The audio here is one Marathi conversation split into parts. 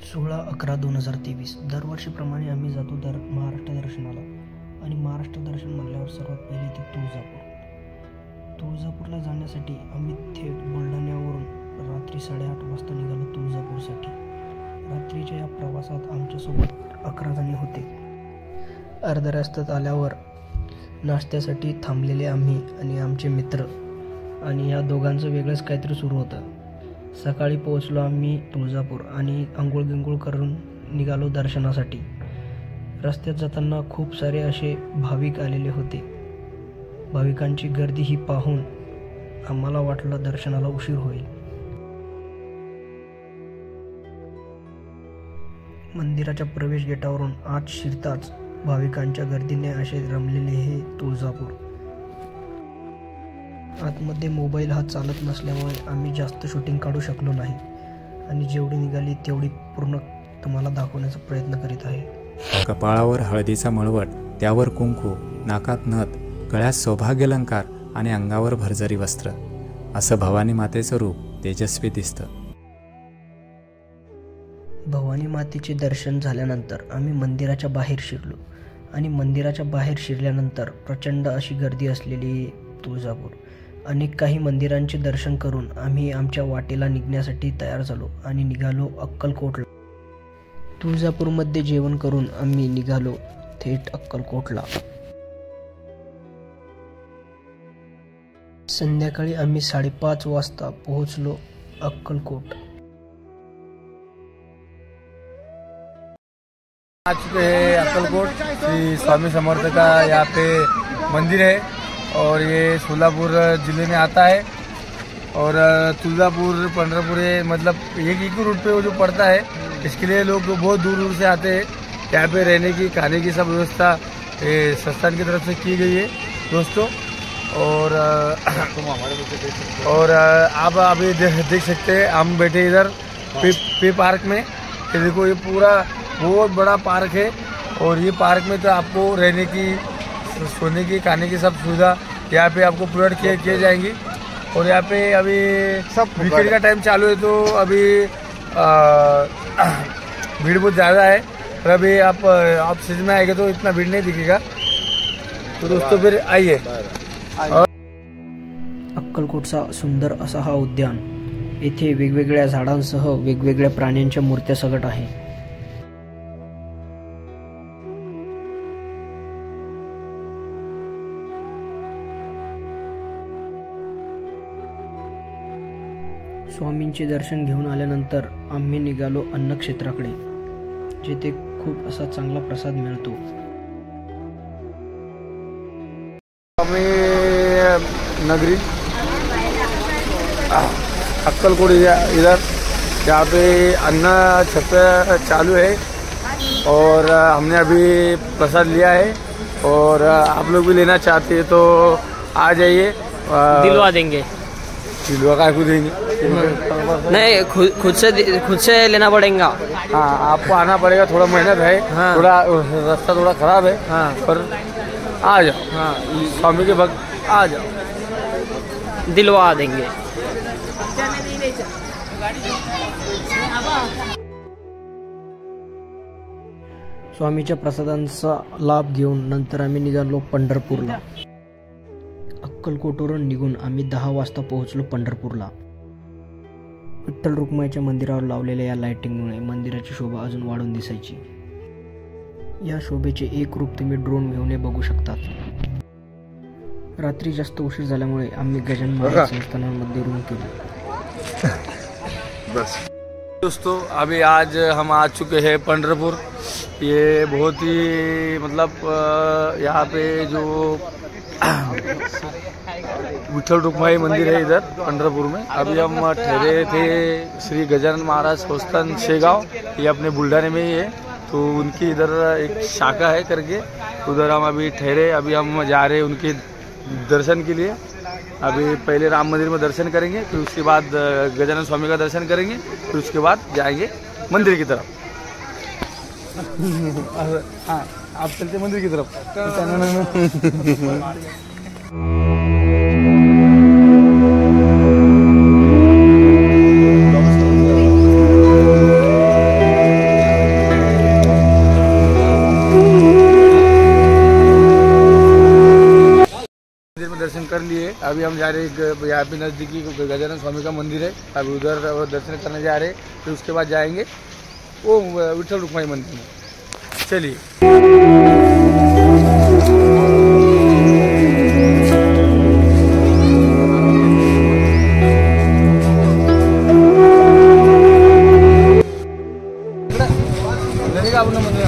16/11/2023 दरवर्षीप्रमाणे आम्ही जातो महाराष्ट्र दर्शनाला. आणि महाराष्ट्र दर्शन म्हणल्यावर सर्वात पहिले ते तुळजापूरला जाण्यासाठी आम्ही थेट बुलढाण्यावरून रात्री 8:30 वाजता निघालो तुळजापूरसाठी. रात्रीच्या या प्रवासात आमच्यासोबत 11 जणी होते. अर्ध्या रस्त्यात आल्यावर नाश्त्यासाठी थांबलेले आम्ही आणि आमचे मित्र, आणि या दोघांचं वेगळंच काहीतरी सुरू होतं. सकाळी पोहोचलो आम्ही तुळजापूर आणि आंघोळ करून निघालो दर्शनासाठी. रस्त्यात जाताना खूप सारे असे भाविक आलेले होते. भाविकांची गर्दी ही पाहून आम्हाला वाटलं दर्शनाला उशीर होईल. मंदिराच्या प्रवेश गेटावरून आत शिरताच भाविकांच्या गर्दीने असे रमलेले हे तुळजापूर. आतमध्ये मोबाईल हा चालत नसल्यामुळे आम्ही जास्त शूटिंग काढू शकलो नाही, आणि जेवढी निघाली तेवढी पूर्ण तुम्हाला दाखवण्याचा प्रयत्न करीत आहे. कपाळावर हळदीचा मळवट, त्यावर कुंकू, नाकात नथ, गळ्यात सौभाग्यालंकार आणि अंगावर भरजरी वस्त्र, असं भवानी मातेचं रूप तेजस्वी दिसतं. भवानी मातेचे दर्शन झाल्यानंतर आम्ही मंदिराच्या बाहेर शिरलो, आणि मंदिराच्या बाहेर शिरल्यानंतर प्रचंड अशी गर्दी असलेली तुळजापूर. काही मंदिरांचे दर्शन करून आम्ही आमच्या वाटेला निघण्यासाठी तयार झालो आणि निघालो अक्कलकोटला. तुळजापूरमध्ये जेवण करून आम्ही निघालो थेट अक्कलकोटला. संध्याकाळी आम्ही 5:30 वाजता पोहोचलो अक्कलकोट. आ चुके हैं अक्कलकोट. श्री स्वामी समर्थ का यहाँ पे मंदिर है और ये सोलापुर जिले में आता है. और तुळजापुर पंढरपुर मतलब एक ही रूट पे वो जो पड़ता है, इसके लिए लोग बहुत दूर दूर से आते हैं. यहाँ पे रहने की खाने की सब व्यवस्था संस्थान की तरफ से की गई है दोस्तों. और आप अभी देख सकते हैं हम बैठे इधर पे पार्क में. ये देखो, ये पूरा बहुत बड़ा पार्क है, और ये पार्क में तो आपको रहने की, सोने की, खाने की सब सुविधा यहाँ पे आपको प्रोवाइड किए जाएंगी. और यहाँ पे अभी सब वीकेंड का टाइम चालू है, तो अभी भीड़ बहुत ज़्यादा है. और अभी आप सीजन में आएंगे तो इतना भीड़ नहीं दिखेगा. तो दोस्तों फिर आइए. अक्कलकोटचा सुंदर असा हा उद्यान. येथे वेगवेगळ्या झाडांसह वेगवेगळ्या प्राण्यांच्या मूर्त्या सगट आहे. स्वामींचे दर्शन घेऊन आल्यानंतर आम्ही निघालो अन्नक्षेत्राकडे, जेथे खूप असा चांगला प्रसाद मिळतो. स्वामी नगरी अक्कलकोट इधर, यहाँ पे अन्न छत्र चालू है, और हमने अभी प्रसाद लिया है. और आप लोग भी लेना चाहते हैं तो आ जाइए, दिलवा देंगे. दिलवा का खुद देंगे नहीं, खुद से लेना पड़ेगा. हाँ, आपको आना पड़ेगा. थोड़ा मेहनत है. हाँ. थोड़ा रास्ता थोड़ा खराब है. हाँ. पर आ जाओ. हाँ. स्वामी के भक्त आ जाओ, दिलवा देंगे. स्वामीच्या प्रसादांचा लाभ घेऊन नंतर आम्ही निघालो पंढरपूरला. अक्कलकोटवरून निघून आम्ही 10 वाजता पोहोचलो पंढरपूरला. विठ्ठल रुक्माईच्या मंदिरावर लावलेल्या या लाइटिंगमुळे मंदिराची शोभा अजून वाढून दिसायची. या शोभेचे एक रूप तुम्ही ड्रोन घेऊन बघू शकतात. रात्री जास्त उशीर झाल्यामुळे आम्ही गजानन महाराज संस्थानामध्ये रूम केली. बस दोस्तों, अभी आज हम आ चुके हैं पंढरपुर. ये बहुत ही मतलब यहाँ पे जो विठ्ठल रुक्माई मंदिर है इधर पंढरपुर में. अभी हम ठहरे थे श्री गजानन महाराज संस्थान शेगांव, ये अपने बुल्ढाने में ही है. तो उनकी इधर एक शाखा है करके, उधर हम अभी ठहरे. अभी हम जा रहे हैं उनके दर्शन के लिए. अभी पहले राम मंदिर में दर्शन करेंगे, फिर उसके बाद गजानन स्वामी का दर्शन करेंगे, फिर उसके बाद जाएंगे मंदिर की तरफ. हाँ, आप चलते मंदिर की तरफ. कर लिए। अभी हम जा रहे हैं यहाँ पे नज़दीकी गजानन स्वामी का मंदिर है, अभी उधर दर्शन करने जा रहे हैं, फिर उसके बाद जाएंगे वो विठल रुक्माई मंदिर में। चलिए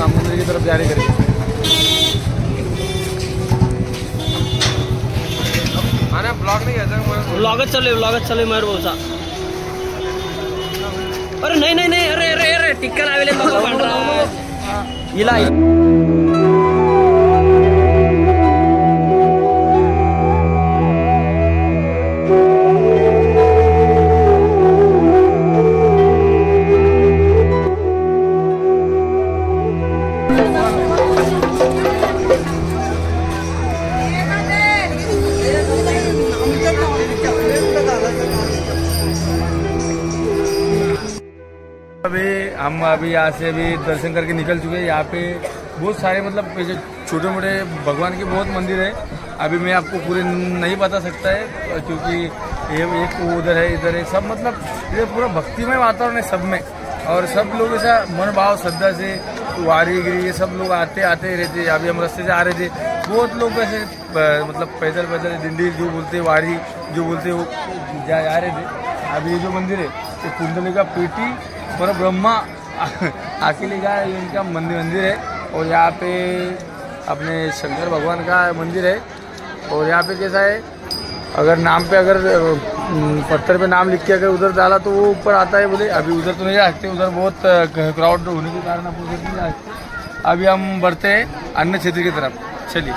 मंदिर की तरफ जा रहे करेंगे। ब्लॉगच चालू मयूर भाऊचा। अरे नाही अरे टिक्का लावले बाबा पांढरा हिला हम अभी यहाँ से अभी दर्शन करके निकल चुके हैं। यहाँ पे बहुत सारे मतलब छोटे मोटे भगवान के बहुत मंदिर है। अभी मैं आपको पूरे नहीं बता सकता है क्योंकि ये एक उधर है इधर है, सब मतलब ये पूरा भक्तिमय वातावरण है सब में। और सब लोग ऐसा मन भाव श्रद्धा से वारी गिरी ये सब लोग आते रहते। अभी हम रास्ते से आ रहे थे, बहुत लोग ऐसे मतलब पैदल डिंडी जो बोलते वारी जो बोलते वो जा रहे थे। अभी ये जो मंदिर है ये कुंडली का पेटी पर ब्रह्मा अकेले का इनका मंदिर है। और यहाँ पे अपने शंकर भगवान का मंदिर है। और यहाँ पे कैसा है, अगर नाम पे अगर पत्थर पे नाम लिख के अगर उधर डाला तो वो ऊपर आता है बोले। अभी उधर तो नहीं जा सकते, उधर बहुत क्राउड होने के कारण आप उधर नहीं जा सकते। अभी हम बढ़ते हैं अन्य क्षेत्र की तरफ। चलिए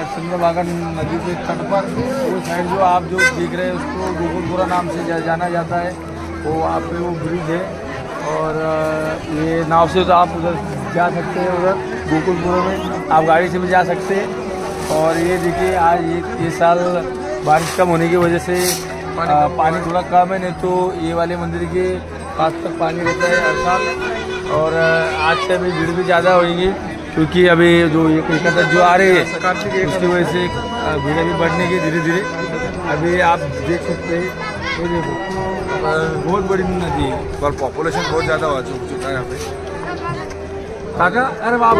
चंद्रभागा नदी के तट पर वो साइड जो आप जो देख रहे हैं उसको गोकुलपुरा नाम से जाना जाता है। वो वहाँ पे वो ब्रिज है और ये नाव से तो आप उधर जा सकते हैं, उधर गोकुलपुरा में आप गाड़ी से भी जा सकते हैं। और ये देखिए आज ये साल बारिश कम होने की वजह से पानी थोड़ा कम है, नहीं तो ये वाले मंदिर के पास तक पानी रहता है हर साल। और आज से अभी भीड़ भी ज़्यादा होगी क्योंकि अभी जो ये कलकत्ता जो आ रही है उसकी वजह से भीड़ भी बढ़ने की धीरे धीरे। अभी आप देख सकते हैं ये देखो बहुत बड़ी नदी है और पॉपुलेशन बहुत ज़्यादा हो चुका है यहाँ पे। काका अरे बाप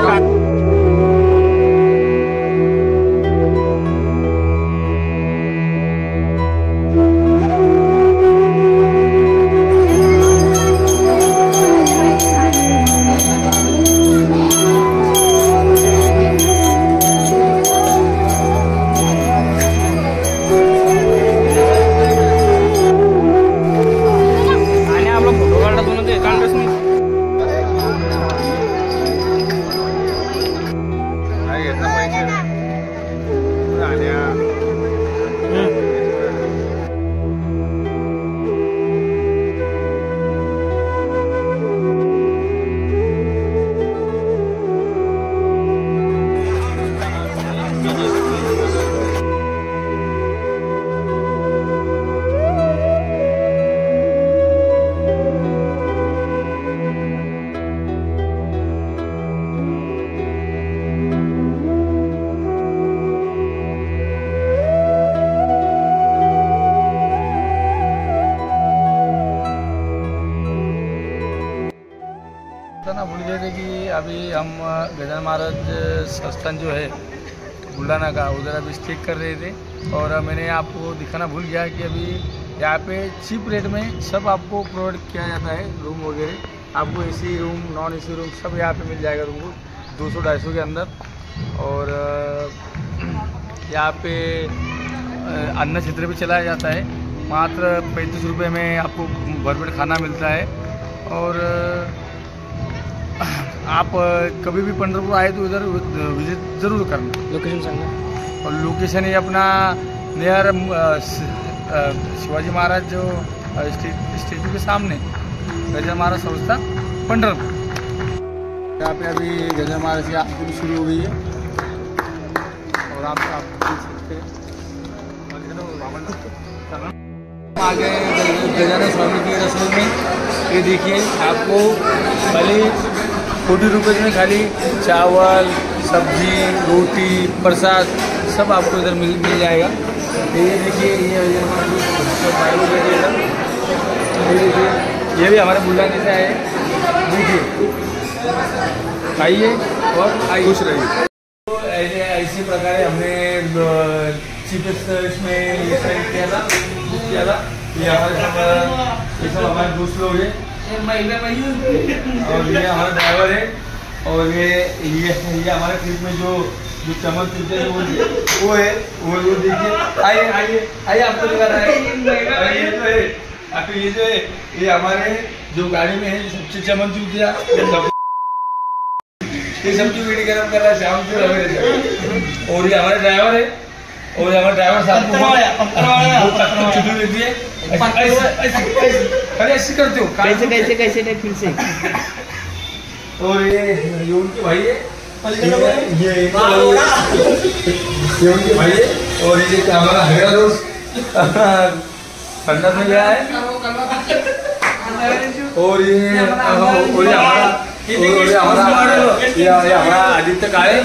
बताना भूल गए थे कि अभी हम गजानन महाराज संस्थान जो है बुल्ढाना का उधर अभी स्टे कर रहे थे। और मैंने आपको दिखाना भूल गया कि अभी यहाँ पे चीप रेट में सब आपको प्रोवाइड किया जाता है, रूम वगैरह आपको AC room non AC room सब यहाँ पे मिल जाएगा तुमको 200-250 के अंदर। और यहाँ पे अन्न क्षेत्र भी चलाया जाता है, मात्र 35 रुपये में आपको भरपेट खाना मिलता है। और आप कभी भी पंढरपुर आए तो इधर विजिट ज़रूर करना। लोकेशन सांगा। और लोकेशन ये अपना नियर शिवाजी महाराज जो स्टेचू के सामने गजानन महाराज संस्था पंढरपुर। यहाँ पे अभी गजानन महाराज की आरती शुरू हो गई है और आप देख सकते हैं आगे गजानन स्वामी की रसोई में। ये देखिए आपको खाली 40 रुपये में खाली चावल सब्जी रोटी प्रसाद सब आपको इधर मिल जाएगा। ये देखिए ये ये भी हमारे बुल्ढाने से आए। देखिए आइए और आइए खुश रहिए। तो ऐसे प्रकारे हमने चीपेस्ट इसमें किया था, बुक किया था। ये सब हमारे दोस्त लोग हैं और ये हमारा ड्राइवर है और ये हमारे ट्रिप में जो चमन चुनते हैं वो है वो देखिए। आइए आइए आइए आपको दिखा रहा है। ये जो है आपको ये जो है ये हमारे जो गाड़ी में है सबसे चमन चुनतिया ये सबकी वीडियो गरम कर रहा है शाम को लगे। और ये हमारे ड्राइवर है और हमारे ड्राइवर साहब को देती है। अरे ऐसे करते हो कैसे कैसे कैसे फिर से। और ये उनके भाई है, ये उनके भाई है। और ये हमारा हगड़ा दोस्त ठंडा में गया है। और ये हमारा आदित्य काळे,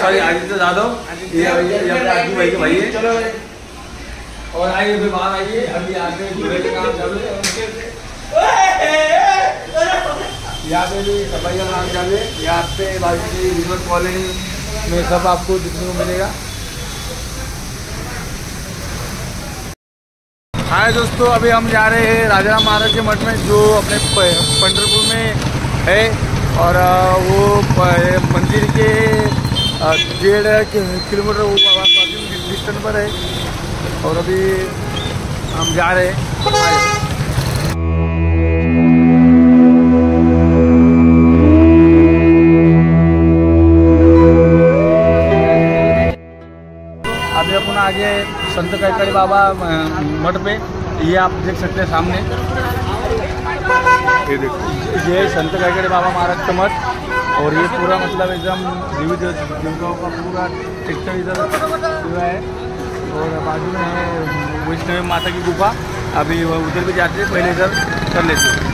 सॉरी आदित्य जाधव, ये आदित्य भाई के भाई है। और आइए अभी बाहर आइए, अभी आगे जुड़े के काम चल रहे। यहाँ पे भी सफाई का काम चल रहे। यहाँ पे बाजू की रिजर्व कॉलोनी में सब आपको देखने को मिलेगा। हाय दोस्तों, अभी हम जा रहे हैं राजाराम महाराज के मठ में जो अपने पंढरपुर में है। और वो मंदिर के 1.5 किलोमीटर डिस्टेंस पर है। और अभी हम जा रहे हैं। अभी अपन आगे संत कैकाडी बाबा मठ पे, ये आप देख सकते हैं सामने। ये देखो ये संत कैकाडी बाबा महाराज का मठ। और ये पूरा मतलब एकदम विविध देवताओं का पूरा टेक्चर इधर पूरा है। और बाजू में है वैष्णवी माता की गुफा। अभी उधर भी जाते हैं, पहले इधर कर लेते हैं।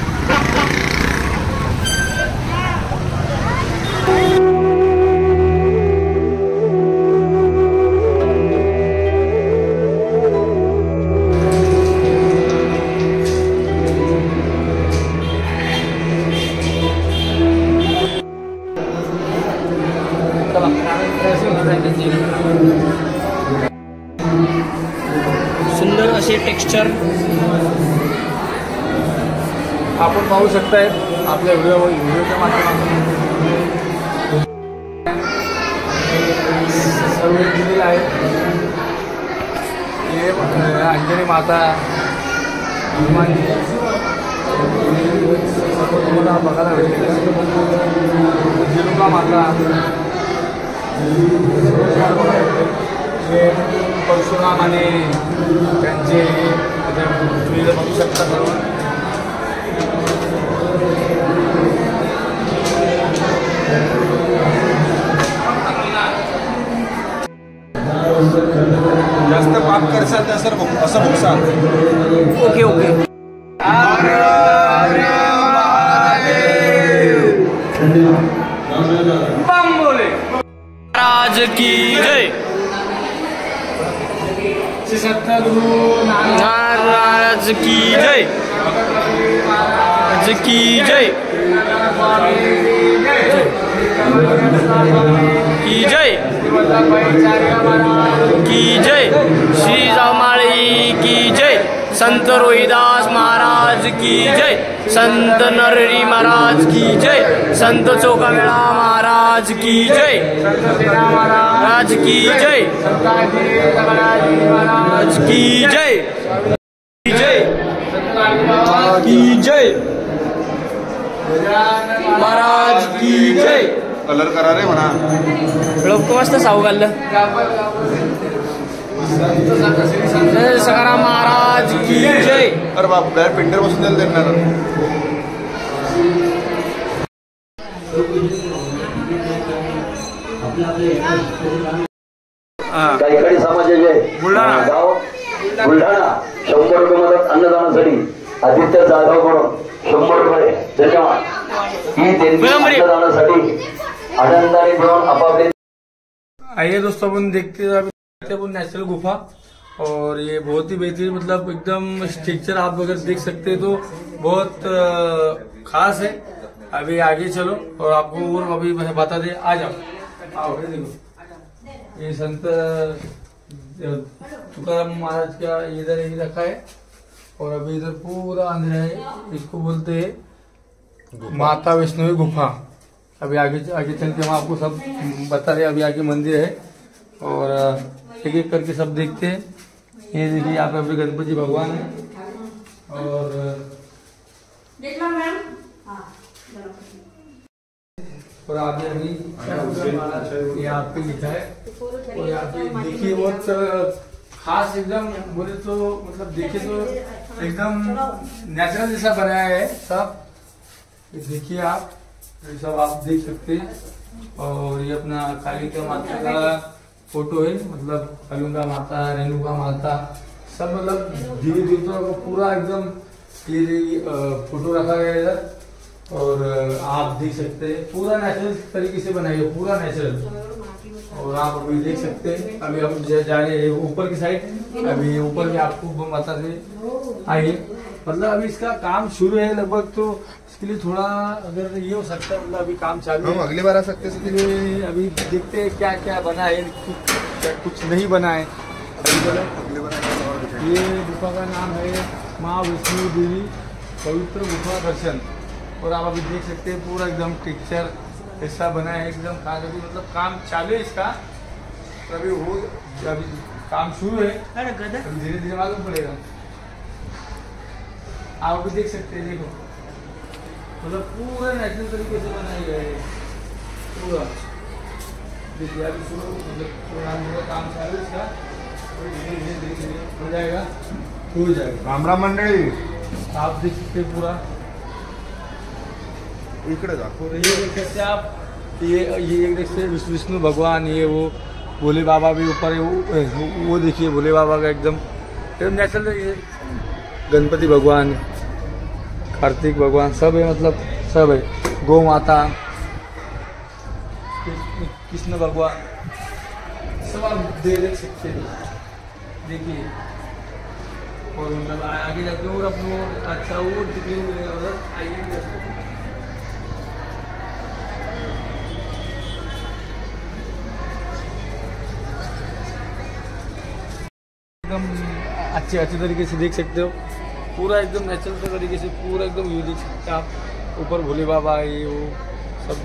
सुंदर असे टेक्स्चर आपण पाहू शकताय आपल्या व्हिडिओच्या माध्यमातून। सर्व दिलेलं आहे। हे अंजनी माता, हनुमान जी तुम्हाला बघायला भेटले। जिरुका माता, हे परशुराम आणि त्यांचे तुम्ही बघू शकता सर्व। जास्त पाप करसाल तर सर असं भोगसाल। Okay okay. महाराज की जय। श्री सतगुरु महाराज की जय। महाराज की जय की जय की जय। श्री रामाळी की जय। संत रोहिदास महाराज की जय। संत नरहरी महाराज की जय। संत चोखामेळा महाराज की जय। महाराज की जय। महाराज की जय की जय की जय। महाराज की जय। कलर करा रे म्हणा। लोक मस्त साऊ घाललं। सकाराम महाराज की जय। अरे बाप डायरेक्ट पेंटर बसून द्यायला देणार। कैकाडी समाजाचे बुलढाणा गाव बुलढाणा 100 रुपये मदत अन्नदानासाठी आदित्य जाधव म्हणून 100 रुपये त्याच्या ही देणगी अन्नदानासाठी आनंदाने देऊन आपापले आइए दोस्तों अपन देखते हैं अभी नेचुरल गुफा, और ये बहुत ही बेहतरीन मतलब एकदम स्ट्रक्चर आप अगर देख सकते हैं तो बहुत खास है। अभी आगे चलो और आपको और अभी बता दे, आ जाओ आओ। ये देखो ये संत तुकाराम महाराज का इधर ही रखा है, और अभी इधर पूरा अंधेरा है, इसको बोलते हैं माता वैष्णवी गुफा। अभी आगे आगे चल के हम आपको सब बता रहे। अभी आगे मंदिर है और एक एक करके सब देखते हैं। ये देखिए यहाँ पे अभी गणपति भगवान है, और आगे अभी यहाँ पे लिखा है, और यहाँ पे देखिए बहुत खास एकदम बोले तो मतलब देखे तो एकदम नेचुरल जैसा बनाया है सब। ये देखिए आप, ये सब आप देख सकते हैं। और ये अपना कालिका माता का फोटो है, मतलब कालिका माता, रेणुका माता, सब मतलब देवी देवताओं को पूरा एकदम ये फोटो रखा गया है इधर। और आप देख सकते हैं पूरा नेचुरल तरीके से बनाई है, पूरा नेचुरल। और आप अभी देख सकते हैं अभी हम जा रहे हैं ऊपर की साइड। अभी ऊपर में आपको बता दे आइए, मतलब अभी इसका काम शुरू है लगभग, तो इसके लिए थोड़ा अगर ये हो सकता है मतलब अभी काम चालू है, हम अगली बार आ सकते हैं। इसके लिए अभी देखते हैं क्या क्या बना है, कुछ नहीं बना है। अगली बार ये गुफा का नाम है माँ वैष्णो देवी पवित्र गुफा दर्शन। और आप अभी देख सकते हैं पूरा एकदम पिक्चर ऐसा बना है एकदम खास। अभी मतलब काम चालू है इसका, अभी वो अभी काम शुरू है, अभी धीरे धीरे मालूम पड़ेगा। आप भी देख सकते हैं, देखो मतलब पूरा नेचुरल तरीके से बनाया गया है पूरा। देखिए अभी शुरू मतलब काम चालू है इसका, धीरे धीरे हो जाएगा, हो जाएगा। राम राम मंडळी, आप देख सकते हैं पूरा इकडे दाखव। ये देख सकते आप, ये एक देख सकते विष्णु भगवान, ये वो भोले बाबा भी ऊपर है, वो देखिए भोले बाबा का एकदम नेचुरल। ये गणपति भगवान, कार्तिक भगवान सब है, मतलब सब है। गौ माता, कृष्ण भगवान, सब आप देख सकते हैं। देखिए और मतलब आगे जाके और अपने अच्छा वो दिखेंगे। आइए एकदम अच्छे तरीके से देख सकते हो, पूरा एकदम नेचुरल तरीके से, पूरा एकदम यू देख सकते हैं आप। ऊपर भोले बाबा ये वो सब,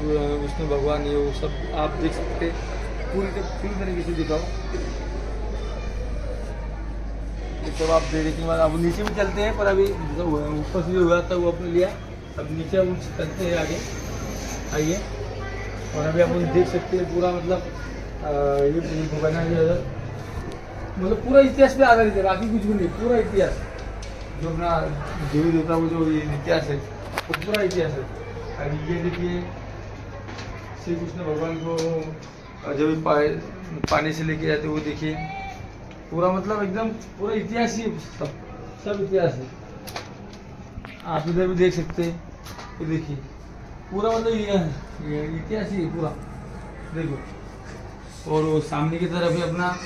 विष्णु भगवान ये वो सब आप देख सकते हैं। पूरी तरीके से दिखाओ, ये सब आप देखने के बाद अब नीचे भी चलते हैं, पर अभी ऊपर से जो हुआ था वो अपने लिया, अब नीचे हम चलते हैं आगे। आइए और अभी आप देख सकते हैं पूरा मतलब ये बना गया मतलब पूरा इतिहास पे आधारित है, बाकी कुछ भी नहीं, पूरा इतिहास जो अपना देवी देवता को जो इतिहास है वो पूरा इतिहास है। अभी ये देखिए श्री कृष्ण भगवान को जब पानी से लेके जाते वो देखिए, पूरा मतलब एकदम पूरा इतिहास ही सब इतिहास है। आप इधर भी देख सकते हैं, ये देखिए पूरा मतलब ये इतिहास ही पूरा देखो। और वो सामने की तरफ भी अपना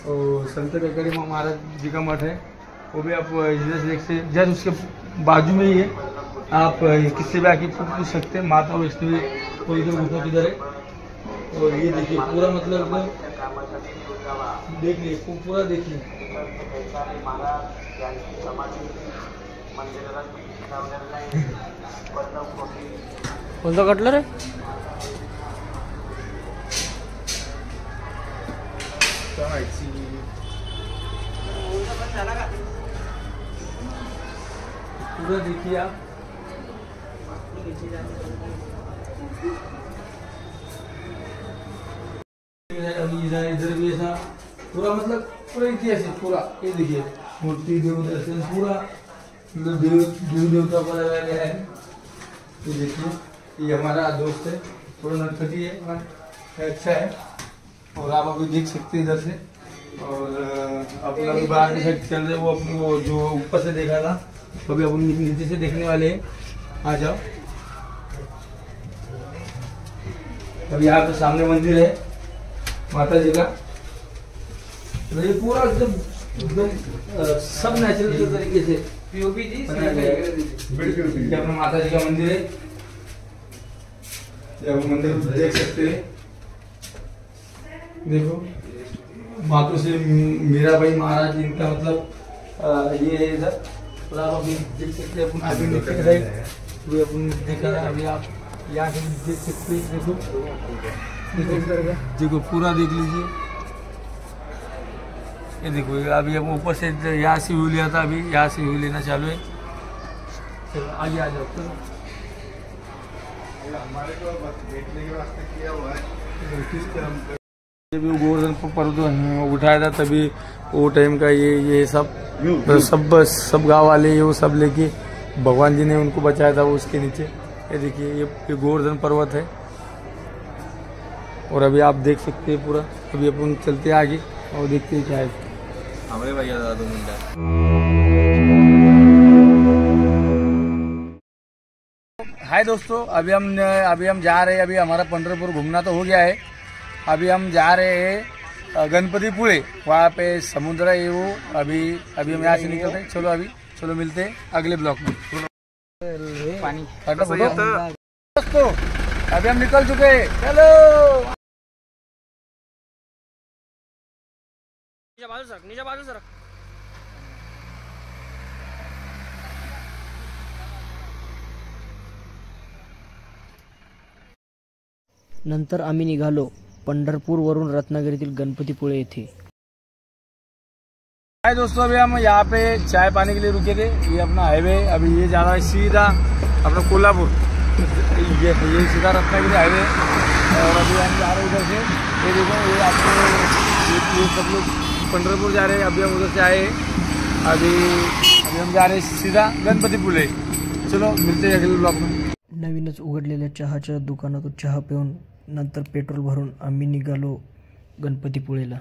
और संत ककड़ी महाराज जी का मठ है, वो भी आप इधर से देख सकते, जस्ट उसके बाजू में ही है। आप किससे भी आके पूछ सकते हैं माता वैष्णवी को इधर गुफा किधर है। और ये देखिए पूरा मतलब देख लीजिए, पूरा देखिए। कौन सा कटलर है? पूरा देखिए आप, इधर भी ऐसा पूरा मतलब पूरा इतिहास है पूरा। ये देखिए मूर्ति देव दर्शन पूरा मतलब देव देवता को लगाया गया है। ये देखिए ये हमारा दोस्त है, थोड़ा नटखटी है, अच्छा है। और आप अभी देख सकते हैं इधर से। और अपना भी बाहर की साइड चल रहे, वो अपनी वो जो ऊपर से देखा था तो अभी अपन नीचे से देखने वाले हैं। आ जाओ। अभी यहाँ पे सामने मंदिर है, माता जी का। ये पूरा एकदम सब नेचुरल तरीके से पीओपी जी बनाया गया है। ये अपना माता जी का मंदिर है, ये आप मंदिर देख सकते हैं। देखो मातु से मीराबाई महाराज इनका मतलब ये है इधर पूरा अभी देख सकते हैं। अपन अभी नीचे रहे भी अपन देखा अभी आप यहाँ से देख सकते हैं। देखो पूरा देख लीजिए। ये देखो अभी हम ऊपर से यहाँ से व्यू लिया था, अभी यहाँ से व्यू लेना चालू है। चलो आगे आ जाओ। हमारे को बैठने के वास्ते किया हुआ है। जब गोवर्धन पर्वत उठाया था तभी वो टाइम का ये सब गांव वाले वो सब लेके भगवान जी ने उनको बचाया था वो उसके नीचे। ये देखिए ये गोवर्धन पर्वत है और अभी आप देख सकते हैं पूरा। अभी अपन चलते हैं आगे और देखते हैं क्या है। हमारे भैया दादा 2 मिनट। हाय दोस्तों, अभी हम जा रहे हैं। अभी हमारा पंढरपुर घूमना तो हो गया है। अभी हम जा रहे हैं गणपतिपुळे, वहाँ पे समुद्र है वो। अभी हम यहाँ से निकलते हैं। चलो मिलते हैं अगले ब्लॉक में। पानी दोस्तों अभी हम निकल चुके हैं। चलो नीचे बाजू सर। नंतर आम्ही निघालो पंढरपूरवरून रत्नागिरीतील गणपतीपुळे येथे। हाय दोस्तों, अभी हम यहाँ पे चाय पाने के लिए रुके थे। ये अपना हाईवे अभी ये जा रहा है सीधा अपना कोल्हापुर। ये सीधा रत्नागिरी हाईवे और अभी हम जा रहे हैं उधर से। ये देखो ये आपको ये सब लोग पंढरपुर जा रहे हैं। अभी हम उधर से आए। अभी हम जा रहे हैं सीधा गणपतीपुळे। चलो मिलते हैं अगले ब्लॉक में। नवीनच उघडलेल्या चहाच्या दुकानातून चहा पिऊन नंतर पेट्रोल भरून आम्ही निघालो गणपतीपुळेला।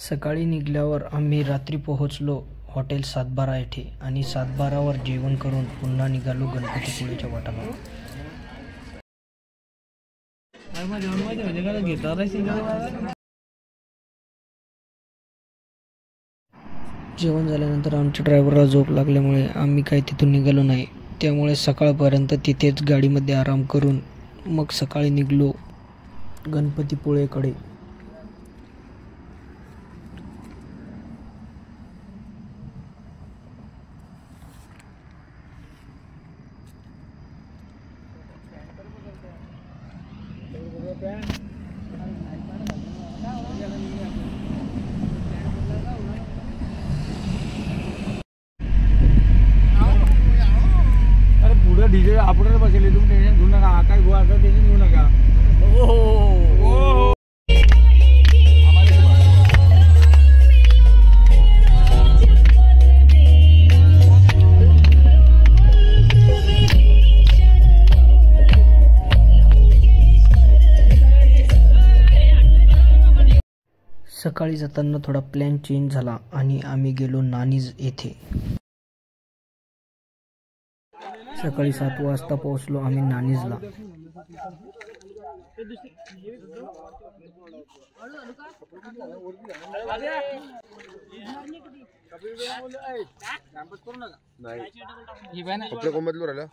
सकाळी निघाल्यावर आम्ही रात्री पोहोचलो हॉटेल सातबारा येथे आणि सातबारावर जेवण करून पुन्हा निघालो गणपतीपुळेच्या वाटाला। जेवण झाल्यानंतर आमच्या ड्रायव्हरला झोप लागल्यामुळे आम्ही काही तिथून निघालो नाही। त्यामुळे सकाळपर्यंत तिथेच गाडीमध्ये आराम करून मग सकाळी निघलो गणपतीपुळेकडे। अरे पुढे डीजे आपण बसले, तुम्ही टेन्शन घेऊ नका। आकाश गोवा टेन्शन घेऊ नका। सकाळी जाताना थोडा प्लॅन चेंज झाला आणि आम्ही गेलो नानीज येथे। सकाळी 7 वाजता पोहोचलो आम्ही नानीजला। कपडे कोण बदलू राहिला?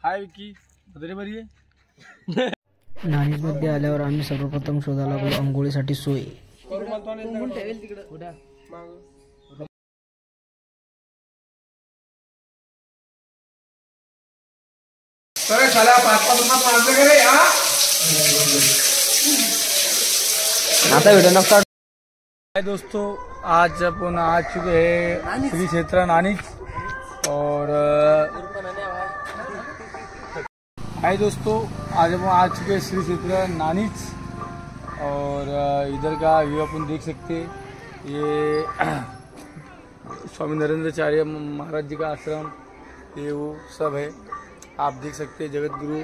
हाय विकी, बरी आहे? नाणीजमध्ये आल्यावर आम्ही सर्वप्रथम शोधायला लागलो अंघोळीसाठी सोय. आता व्हिडिओ नका. हाय दोस्तों, आज अपन आ चुके हैं श्री क्षेत्र नानीज. और हाय दोस्तों, आज हम आ चुके हैं श्री क्षेत्र नानीज. और इधर का व्यू अपन देख सकते हैं. ये स्वामी नरेंद्राचार्य महाराज जी का आश्रम, ये वो सब है. आप देख सकते हैं जगत गुरु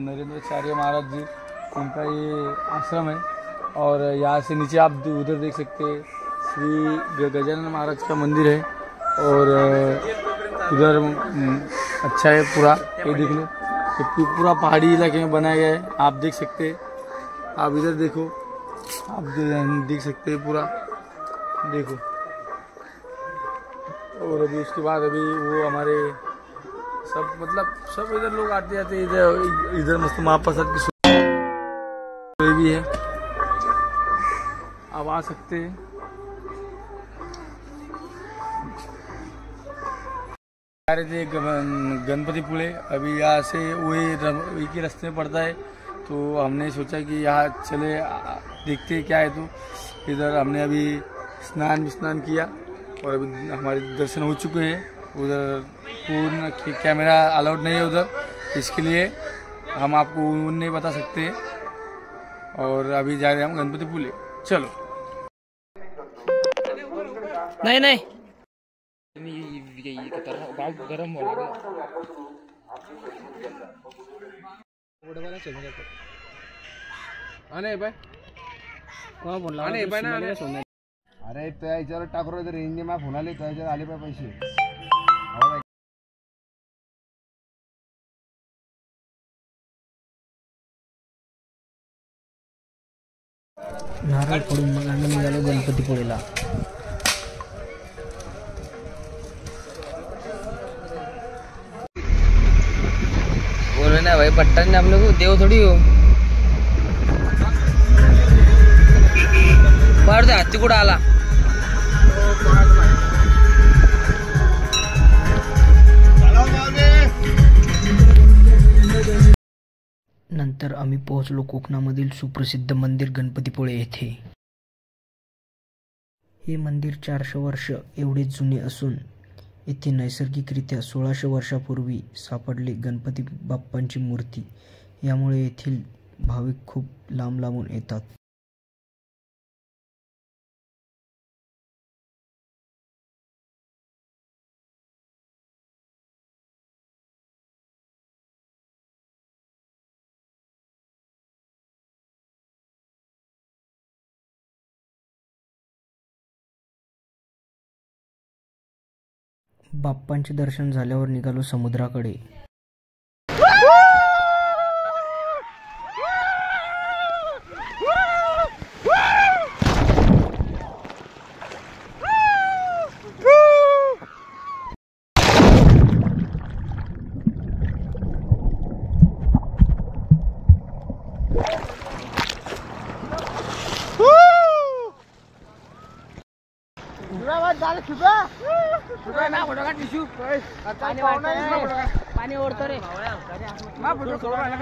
नरेंद्राचार्य महाराज जी, उनका ये आश्रम है. और यहाँ से नीचे आप उधर देख सकते हैं श्री गजानन महाराज का मंदिर है. और उधर अच्छा है पूरा, ये देख लो, ये पूरा पहाड़ी इलाके में बनाया गया है. आप देख सकते हैं, आप इधर देखो, आप देख सकते हैं पूरा, देखो. और अभी उसके बाद अभी वो हमारे सब मतलब सब इधर लोग आते जाते. इधर मस्त महाप्रसाद की सुविधा भी है, आप आ सकते हैं. आ रहे थे गणपतिपुळे. अभी यहाँ से वही के रास्ते में पड़ता है, तो हमने सोचा कि यहाँ चले देखते क्या है. तो इधर हमने अभी स्नान किया और अभी हमारे दर्शन हो चुके हैं. उधर पूर्ण कैमरा अलाउड नहीं है उधर, इसके लिए हम आपको नहीं बता सकते. और अभी जा रहे हैं हम गणपतिपुळे. चलो. नाही गरम अरे त्या याच्यावर टाकरो तर रेंज मा फोन आले त्याच्यावर आले पाहिजे पैसे. नारळ फोडून मग आम्ही निघालो गणपतीपुळेला. बोलो ना भाई, पट्टा ने हम लोग देव थोड़ी हो. बाहेर हत्ती कुठं आला. नंतर आम्ही पोहोचलो कोकणामधील सुप्रसिद्ध मंदिर गणपतीपुळे येथे. हे मंदिर 400 वर्ष एवढे जुने असून येथे नैसर्गिकरित्या 1600 वर्षापूर्वी सापडले गणपती बाप्पांची मूर्ती. यामुळे येथील भाविक खूप लांब लांबून येतात. बाप्पांचे दर्शन झाल्यावर निघालो समुद्राकडे.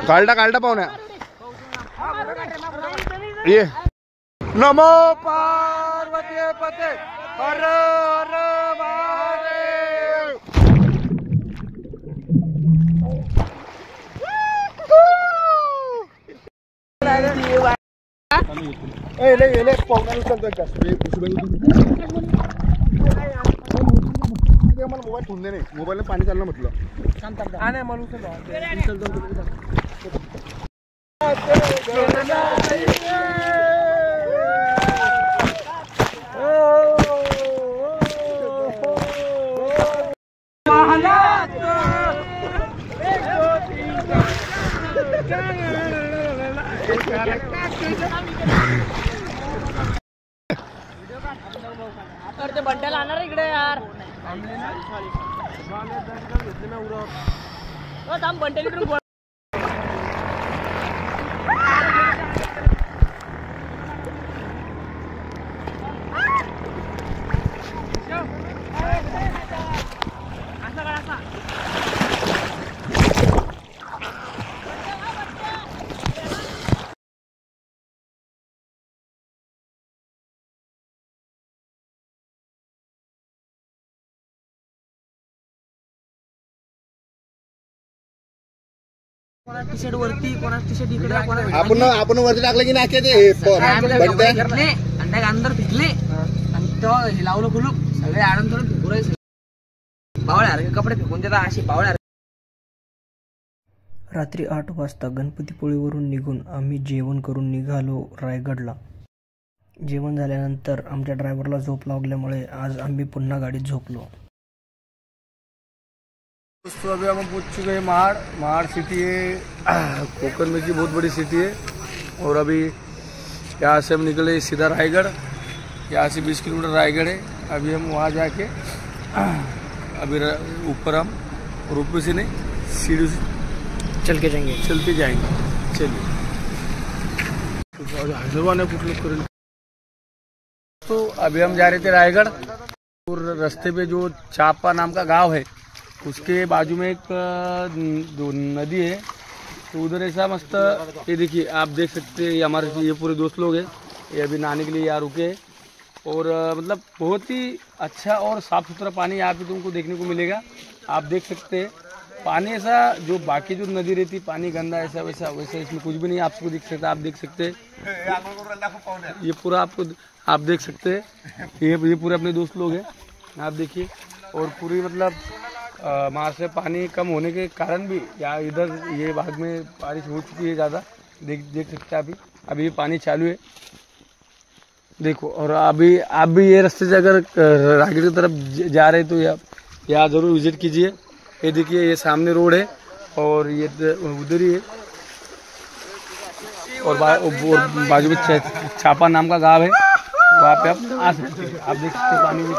काढता पाहुण्या ये. नमो पार्वती पते हर हर महादेव. मोबाईल ठेवून दे नाही, मोबाईलला पाणी चाललं म्हटलं. बंड्याला आणणार इकडे यार. थांब बंड्याला इकडून टी शर्ट वरती, कोणा टी शर्ट इकडे, आपण वरती टाकलं की नाही ते अंदर फिकले आणि तेव्हा हे लावलं कुलूप, सगळे आडून थोडं फिकुरायचं. पावळ्या कपडे फेकून देतात अशी पावळ्या. रात्री 8 वाजता गणपतीपुळेवरून निघून आम्ही जेवण करून निघालो रायगडला. जेवण झाल्यानंतर आमच्या ड्रायव्हरला झोप लागल्यामुळे आज आम्ही पुन्हा गाडीत झोपलो. दोस्तों अभी हम पहुंच चुके हैं महाड़ सिटी है, कोकण में की बहुत बड़ी सिटी है। और अभी यहाँ से हम निकले सीधा रायगढ़, यहाँ से 20 किलोमीटर रायगढ़ है। अभी हम वहाँ जाके अभी ऊपर हम रोपवे से नहीं सीढ़ी से चलते जाएंगे। चलिए तो अभी हम जा रहे थे रायगढ़ और रास्ते पे जो चापा नाम का गांव है उसके बाजू में एक नदी है, तो उधर ऐसा मस्त, ये देखिए आप देख सकते हैं, हमारे ये पूरे दोस्त लोग हैं, ये अभी नहाने के लिए यहाँ रुके हैं। और मतलब बहुत ही अच्छा और साफ़ सुथरा पानी यहाँ पे तुमको देखने को मिलेगा। आप देख सकते हैं पानी ऐसा, जो बाकी जो नदी रहती पानी गंदा ऐसा वैसा इसमें कुछ भी नहीं आपको दिख सकता। आप देख सकते हैं ये पूरा आपको आप देख सकते हैं, ये पूरे अपने दोस्त लोग हैं, आप देखिए। और पूरी मतलब वहाँ से पानी कम होने के कारण भी या इधर ये भाग में बारिश हो चुकी है ज़्यादा, देख सकते हैं अभी पानी चालू है, देखो। और अभी आप भी ये रास्ते से अगर रायगढ़ की तरफ जा रहे तो यहाँ ज़रूर विजिट कीजिए। ये देखिए ये सामने रोड है और ये उधर ही है, और बाजू में चापा नाम का गाँव है, वहाँ पे आप आ सकते हैं। आप देख सकते पानी में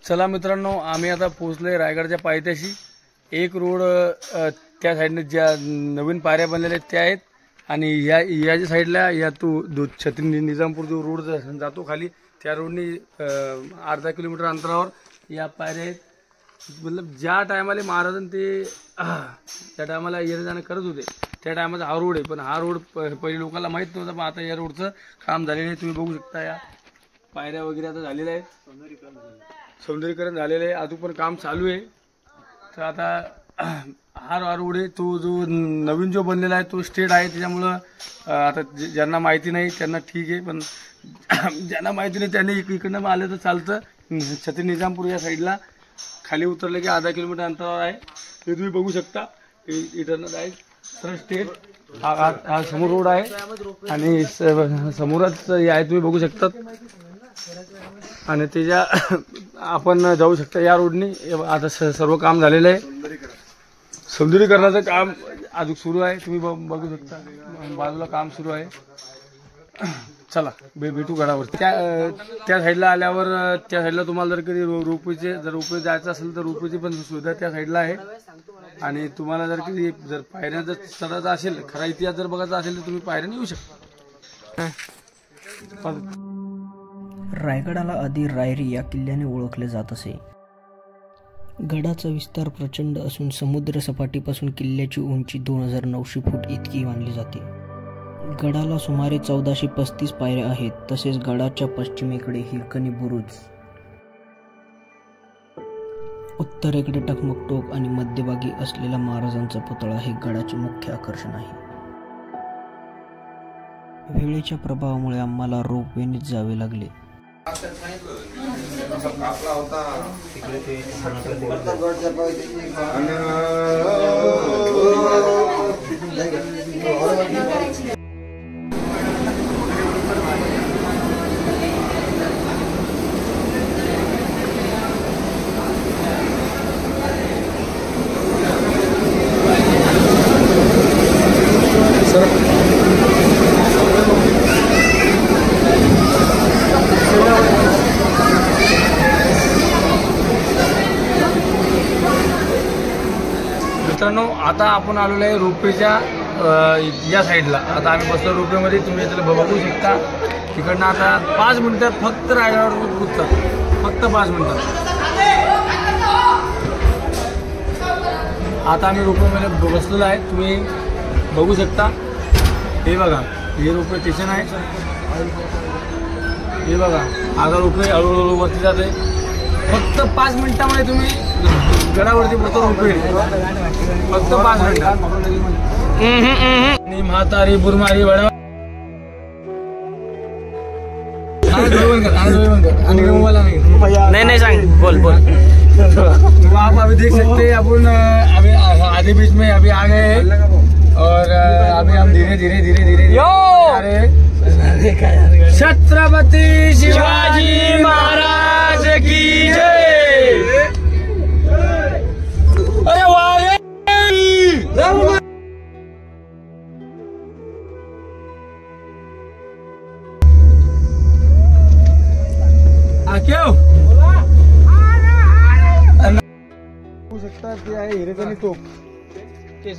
चला मित्रांनो, आम्ही आता पोहोचलोय रायगडच्या पायथ्याशी। एक रोड त्या साईडने ज्या नवीन पायऱ्या बनलेल्या आहेत त्या आहेत, आणि या ज्या साईडला या तो छत्री निजामपूर जो रोड जातो खाली, त्या रोडनी अर्धा किलोमीटर अंतरावर या पायऱ्या आहेत। मतलब ज्या टायमाला महाराजांनी ते त्या टायमाला येणं जाणं करत होते त्या टायमाचा हा रोड आहे, पण हा रोड पहिले लोकांना माहीत नव्हता, पण आता या रोडचं काम झालेलं आहे। तुम्ही बघू शकता या पायऱ्या वगैरे आता झालेल्या आहेत, सौंदर्यीकरण झालेलं आहे, अजून पण काम चालू आहे। तर आता हा रोड आहे तो जो नवीन जो बनलेला आहे तो स्ट्रेट आहे, त्याच्यामुळं आता ज्यांना माहिती नाही त्यांना ठीक आहे, पण ज्यांना माहिती नाही त्यांनी इकडनं आलं तर चालतं। छत्री निजामपूर या साईडला खाली उतरलं की अर्धा किलोमीटर अंतरावर आहे, ते तुम्ही बघू शकता। इटरनल आहे सर स्ट्रेट, हा समोर रोड आहे आणि समोरच आहे तुम्ही बघू शकता, आणि त्याच्या आपण जाऊ शकता या रोडनी। आता सर्व काम झालेलं आहे, सौंदर्यीकरणाचं काम अजून सुरू आहे, तुम्ही बघू शकता बाजूला काम सुरू आहे। चला भेटू गडावर। त्या साईडला आल्यावर त्या साईडला तुम्हाला जर कधी रोपवे जायचं असेल तर रोपवेची पण सुविधा त्या साईडला आहे, आणि तुम्हाला जर कधी पायऱ्या जर चढायचं असेल, खरा इतिहास जर बघायचा असेल तर तुम्ही पायऱ्याने येऊ शकता। रायगडाला आधी रायरी या किल्ल्याने ओळखले जात असे। गडाचा विस्तार प्रचंड असून समुद्र सपाटीपासून किल्ल्याची उंची 2900 फूट इतकी मानली जाते। गडाला सुमारे 1435 पायऱ्या आहेत, तसेच गडाच्या पश्चिमेकडे हिरकणी बुरुज, उत्तरेकडे टकमक टोक आणि मध्यभागी असलेला महाराजांचा पुतळा हे गडाचे मुख्य आकर्षण आहे। वेळेच्या प्रभावामुळे आम्हाला रोपवेनेच जावे लागले। मित्रांनो, आता आपण आलेलो आहे रोपवेच्या या साईडला. आता आम्ही बसलो रोपवेमध्ये, तुम्ही इथं बघू शकता. तिकडनं आता 5 मिनिटात फक्त रायगडावर पोहोचतात, फक्त 5 मिनिटात. आता आम्ही रोपवेमध्ये बसलेलो आहे, तुम्ही बघू शकता. हे बघा, हे रोपवे स्टेशन आहे. हे बघा, आता रोपवे हळूहळू वरती जाते. फक्त 5 मिनिटामध्ये तुम्ही गडावरती पोहोचतो रोपवे, फक्त 5 मिनिटात. म्हातारी बुरमारी वडा नहीं सांग, बोल बोल. तो आप अभी देख सकते हैं, अपन अभी आधे बीच में अभी आ गए हैं और अभी हम धीरे धीरे धीरे धीरे आ रहे हैं. छत्रपति शिवाजी महाराज की जय. अरे वाह, क्यों बघू शकता ते आहे हिरेकणी टोक. ते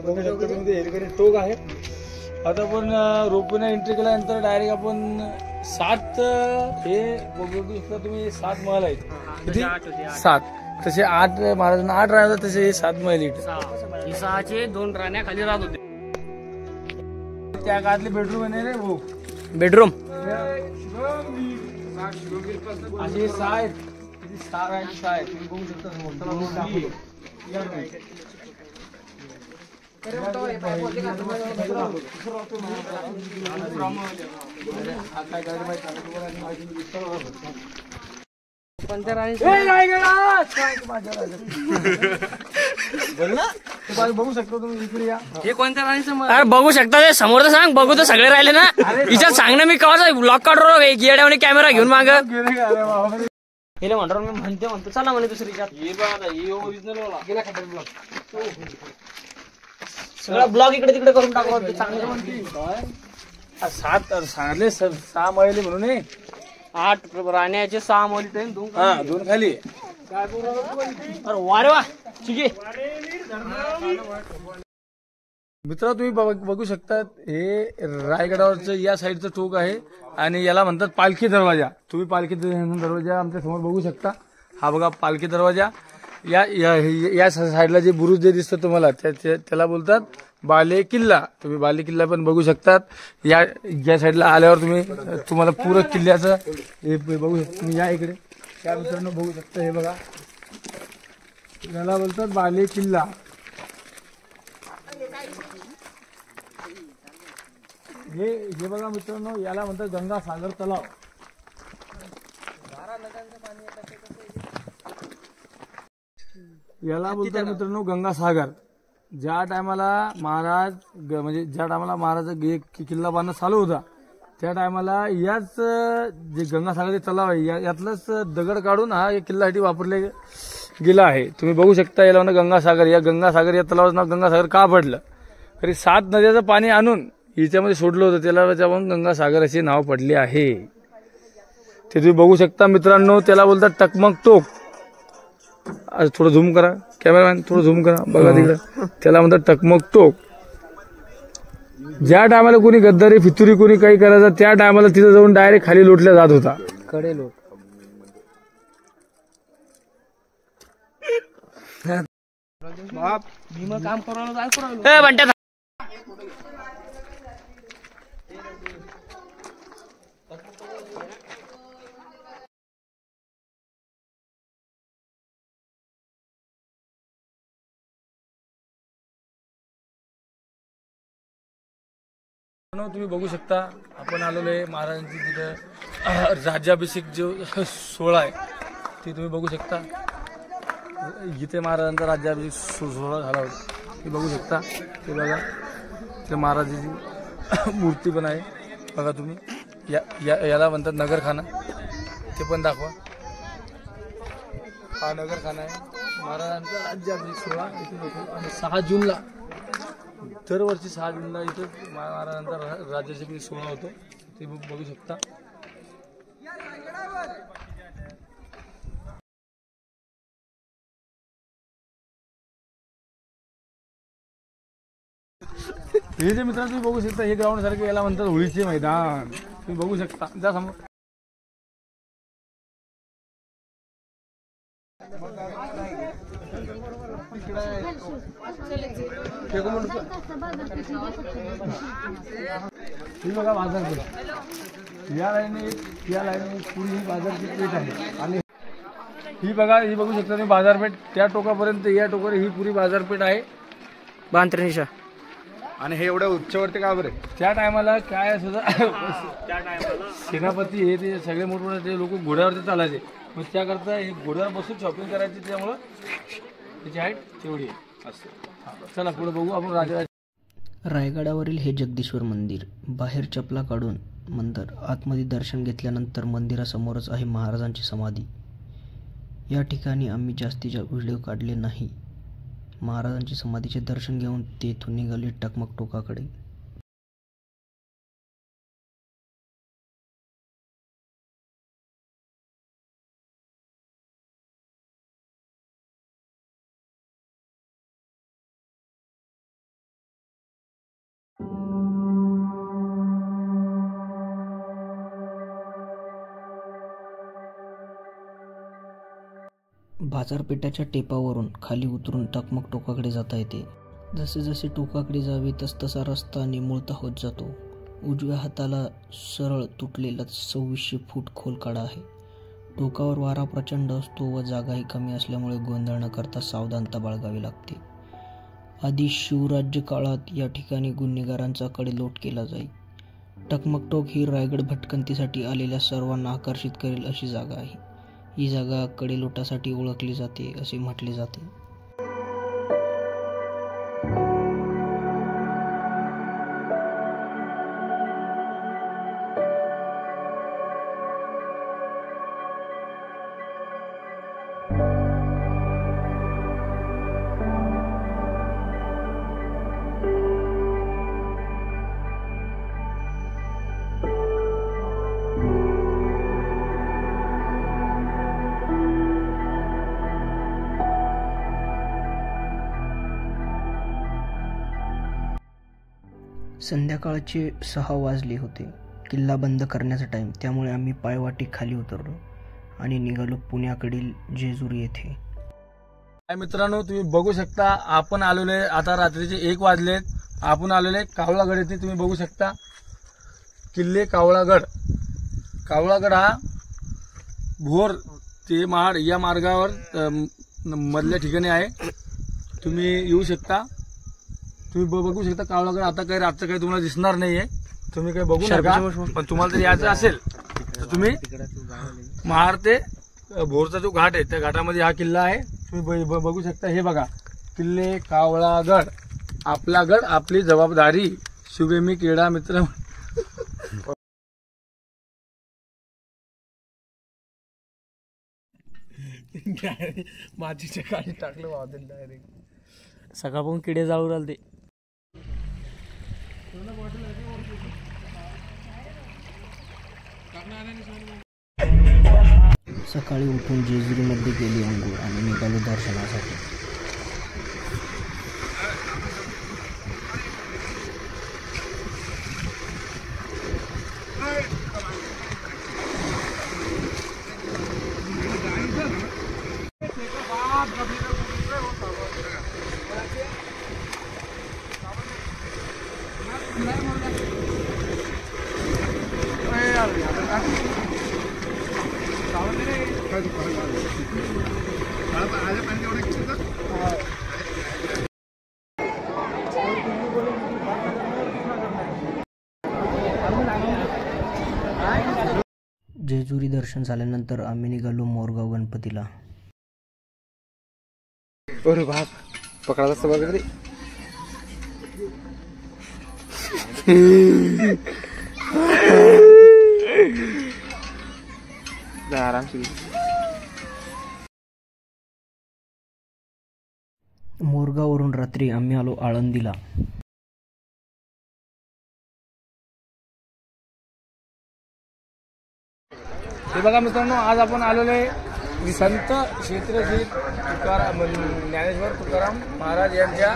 बघू शकता तुम्ही, ते हिरेकणी टोक आहे. आता आपण रोपवेने एंट्री केल्यानंतर डायरेक्ट आपण 7 हे बघू शकता तुम्ही, 7 महल आहेत. किती? 7. तसे 8 महाराजांना 8 राहतात, तसे 7 महल इथे. 6चे 2 राण्या खाली राहत होते. त्या काळातले बेडरूम आहे रे भाऊ. बेडरूम असे 6 आहेत. किती 6 आहेत, 6 आहेत. तुम्ही बघू शकता समोर. चला बघू दाखवतो. या नाही. बघू शकता तुम्ही, इकडे या. हे कोणत्या राणीचं? अरे बघू शकता, ते समोर तर सांग. बघू तर सगळे राहिले ना. हिच्यात सांग ना, मी कवाचा ब्लॉक काढतो येड्याने कॅमेरा घेऊन माग. हे म्हणतो मी म्हणतो चला म्हणे दुसरीच्या सगळा ब्लॉग इकडे तिकडे करून टाकू. चांगलं 7 सांगितले, 6 मळले म्हणून. 8 राण्याचे 6 मोली 2 खाली. अरे वारे वा, ठीक आहे. मित्र तुम्ही बघू शकता, हे रायगडावरचं या साईडचं टोक आहे आणि याला म्हणतात पालखी दरवाजा. तुम्ही पालखी दरवाजा आमच्या समोर बघू शकता. हा बघा पालखी दरवाजा. या साईडला जे बुरुज जे दिसतं तुम्हाला, त्याला बोलतात बाले किल्ला. तुम्ही बाले किल्ला पण बघू शकतात. या साईडला आल्यावर तुम्हाला पुरं किल्ल्याचं हे बघू शकता. तुम्ही या इकडे, त्या मित्रांनो बघू शकता. हे बघा, याला बोलतात बाले किल्ला. हे बघा मित्रांनो, याला म्हणतात गंगासागर तलाव. याला बोलतात मित्रांनो गंगासागर. ज्या टायमाला महाराज म्हणजे ज्या टायमाला महाराज किल्ला बांधणं चालू होता, त्या टायमाला याच जे गंगासागर तलाव आहे, यातलंच दगड काढून हा किल्ल्यासाठी वापरले गेला आहे. तुम्ही बघू शकता, याला म्हणतात गंगासागर. या गंगासागर या तलावाचं नाव गंगासागर का पडलं? तरी 7 नद्याचं पाणी आणून हिच्यामध्ये सोडलं होतं, त्याला त्याच्यावरून गंगासागर असे नाव पडले आहे. ते तुम्ही बघू शकता मित्रांनो. त्याला बोलतात टकमक टोक. थोडं झूम करा कॅमेरामॅन, थोडं झूम करा, बघा तिकडं. त्याला म्हणतात टकमक टोक. ज्या टायमाला कोणी गद्दारी फितुरी कोणी काही करायचं, त्या टायमाला तिथं जाऊन डायरेक्ट खाली लोटल्या जात होता. कडे लोट. भीमा काम करून तुम्ही बघू शकता, आपण आलेलो आहे महाराजांची तिथं राज्याभिषेक जो सोहळा आहे ते तुम्ही बघू शकता. इथे महाराजांचा राज्याभिषेक सोहळा झाला होता, ते बघू शकता. ते बघा, ते महाराजांची मूर्ती पण आहे बघा तुम्ही. याला म्हणतात नगरखाना, ते पण दाखवा. हा नगरखाना आहे. महाराजांचा राज्याभिषेक सोहळा इथे होतो आणि 6 जूनला, दरवर्षी 6 जूनला इथं महाराजांचा राज्याभिषेक सोहळा होतो, ते बघू शकता. हे जे मित्रांनो तुम्ही बघू शकता, हे ग्राउंड सारखे याला म्हणतात होळीचे मैदान. तुम्ही बघू शकता, जा समोर. ही बघा बाजारपेठ, या लाईने पुरी ही बाजारची पेठ आहे. आणि ही बघा, ही बघू शकता तुम्ही बाजारपेठ, त्या टोकापर्यंत या टोकावर ही पुरी बाजारपेठ आहे बांत्रेनिशा. आणि हे एवढ्या उच्चवरती का बरं? त्या टायमाला काय सुद्धा सेनापती हे ते सगळे मोठमोठे लोक घोड्यावरती चालायचे, मग त्याकरता हे घोड्यावर बसून शॉपिंग करायची, त्यामुळं त्याची हाईट तेवढी आहे. असं चला पुढे बघू आपण. रायगडावरील हे जगदीश्वर मंदिर. बाहेर चपला काढून मंदिर आतमध्ये दर्शन घेतल्यानंतर मंदिरासमोरच आहे महाराजांची समाधी. या ठिकाणी आम्ही जास्तीचे व्हिडिओ काढले नाही. महाराजांची समाधीचे दर्शन घेऊन तेथून निघाले टकमक टोकाकडे. बाजारपेठाच्या टेपावरून खाली उतरून टकमक टोकाकडे जाता येते. जसे जसे टोकाकडे जावे तसतसा रस्ता निमुळता होत जातो. उजव्या हाताला सरळ तुटलेला 2600 फूट खोल कडा आहे. टोकावर वारा प्रचंड असतो व जागाही कमी असल्यामुळे गोंधळ न करता सावधानता बाळगावी लागते. आधी शिवराज्य काळात या ठिकाणी गुन्हेगारांचा कडेलोट केला जाई. टकमक टोक ही रायगड भटकंतीसाठी आलेल्या सर्वांना आकर्षित करेल अशी जागा आहे. ही जागा कडेलोटासाठी ओळखली जाते असे म्हटले जाते. संध्याकाळचे 6 वाजले होते. किल्ला बंद करण्याचा टाईम, त्यामुळे आम्ही पायवाटे खाली उतरलो आणि निघालो पुण्याकडील जेजुरी येथे. मित्रांनो तुम्ही बघू शकता, आपण आलेले आता रात्रीचे 1 वाजलेत. आपण आलेले कावळागड येथे. तुम्ही बघू शकता किल्ले कावळागड. कावळागड हा भोर ते महाड या मार्गावर मधल्या ठिकाणी आहे. तुम्ही येऊ शकता. तुम्ही बघू शकता कावळागड. आता काही रातचं काही तुम्हाला दिसणार नाहीये, तुम्ही काही बघू नका. पण तुम्हाला जर यायचं असेल तर तुम्ही महाड ते भोरचा जो घाट आहे त्या घाटामध्ये हा किल्ला आहे. तुम्ही बघू शकता. हे बघा किल्ले कावळागड. आपला गड आपली जबाबदारी. शुभे मी क्रीडा मित्र. माझीच्या काळी टाकलं वादन डायरेक्ट. सकाळपासून किडे जाळू राहिले. सकाळी उठून जेजुरीमध्ये गेली अंघोळ आणि निघालो दर्शनासाठी. जेजुरी दर्शन झाल्यानंतर आम्ही निघालो मोरगाव गणपतीला. अरे बाप, पकडायला असतं बघा रे. मोरगाववरून रात्री आम्ही आलो आळंदीला. हे बघा मित्रांनो, आज आपण आलेले संत क्षेत्र श्री तुकाराम ज्ञानेश्वर तुकाराम महाराज यांच्या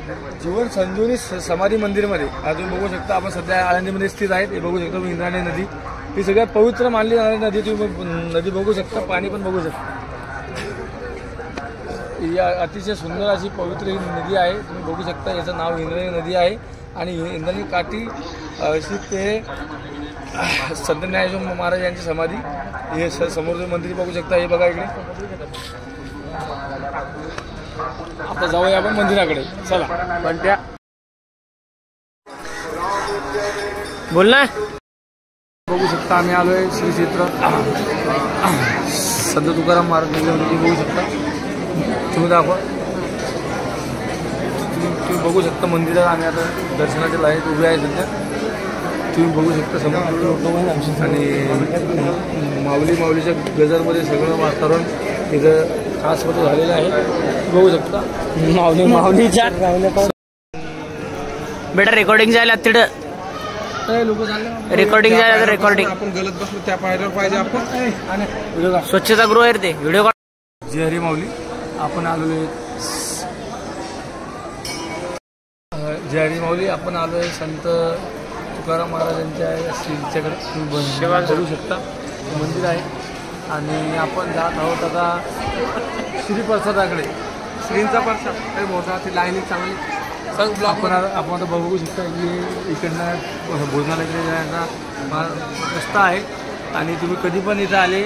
जीवन संजीवनी समाधी मंदिरमध्ये आज तुम्ही बघू शकता. आपण सध्या आळंदीमध्ये स्थित आहेत. हे बघू शकता इंद्रायणी नदी, ही सगळ्यात पवित्र मानली जाणारी नदी. तुम्ही नदी बघू शकता, पाणी पण बघू शकता. ही अतिशय सुंदर अशी पवित्र ही नदी आहे. तुम्ही बघू शकता, याचं नाव इंद्रायणी नदी आहे. आणि इंद्रायणी काठी अशी ते संत ज्ञानेश्वर महाराज यांची समाधी. हे समोरचं मंदिर बघू शकता. हे बघा इकडे. आता जाऊया आपण मंदिराकडे, चला. पण त्या बोल ना. बघू शकता आम्ही आलोय श्री क्षेत्र संत तुकाराम महाराज मंदिरामध्ये. बघू शकता, तुम्ही दाखवा. तुम्ही बघू शकता मंदिरात आम्ही आता दर्शनाच्या लाईनीत उभे आहे सध्या. तुम्ही बघू शकता समोर. आणि माऊलीच्या गजरमध्ये सगळं वातावरण इथं खासमध्ये झालेलं आहे. बघू शकता माऊलीच्या बेटा रेकॉर्डिंग जायला तिथं लोक चालले. रेकॉर्डिंग जायला तर रेकॉर्डिंग. आपण गलत बसलो त्या पायऱ्यावर पाहिजे आपण. स्वच्छता गृह आहे रे ते. व्हिडिओ जय हरी माऊली. आपण आलोय जय हरी माऊली. आपण आलोय संत तुकाराम महाराजांच्या श्रीच्याकडे. तुम्ही बघू शकता मंदिर आहे. आणि आपण जात आहोत आता श्री प्रसादाकडे. श्रींचा प्रसाद मोठा ती लाईनी चांगली. आपण आता बघू शकता की इकडनं भोजनालयाकडे जाण्याचा रस्ता आहे. आणि तुम्ही कधी पण इथं आले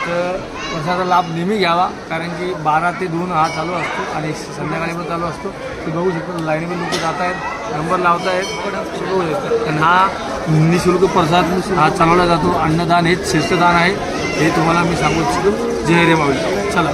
तर प्रसादाचा लाभ नेहमी घ्यावा, कारण की 12 ते 2 हा चालू असतो आणि संध्याकाळी पण चालू असतो. तुम्ही बघू शकता लाईनीमध्ये लोक जात आहेत, नंबर लावत आहेत. बघू शकता. आणि हा निःशुल्क प्रसाद हा चालवला जातो. अन्नदान हेच श्रेष्ठदान आहे, हे तुम्हाला मी सांगू इच्छितो. जय हरी माऊली. चला.